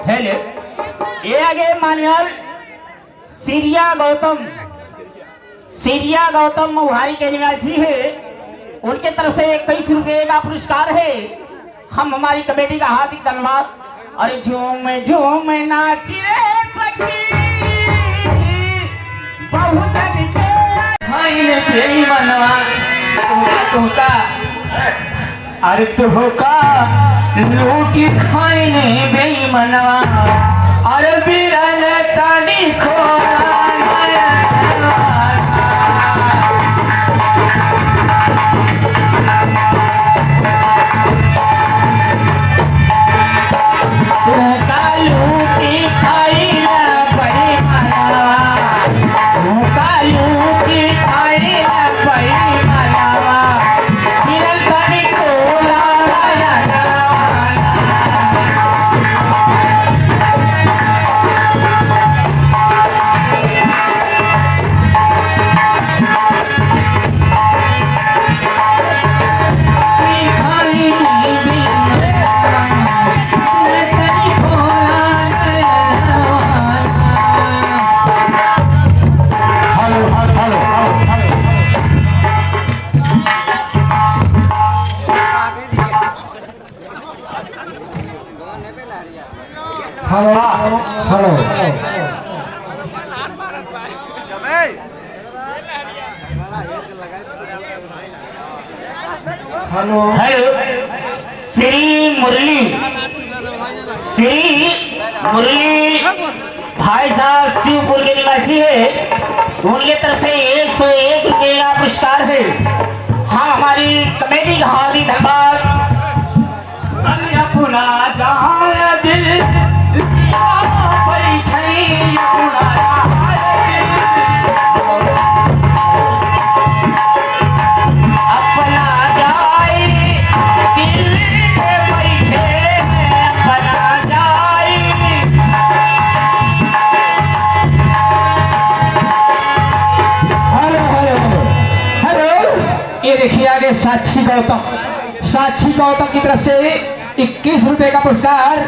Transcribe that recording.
Hello, ये आगे मान्यल सिरिया गौतम मोहारी के निवासी है। उनके तरफ से 21 रुपए का पुरस्कार है। हम हमारी कमेटी का हार्दिक धन्यवाद। अरे झूम नाच रे सखी बहुत तुमका अरे तुमका लूटी खाइने बेईमानवा अरे बिरल तानी खोला हेलो हेलो श्री मुरली भाई साहब शिवपुर के निवासी है। उनके तरफ से 101 रुपए का पुरस्कार है। हम हमारी कमेटी का हार्दिक धन्यवाद। देखिए आगे साक्षी गौतम की तरफ से 21 रुपए का पुरस्कार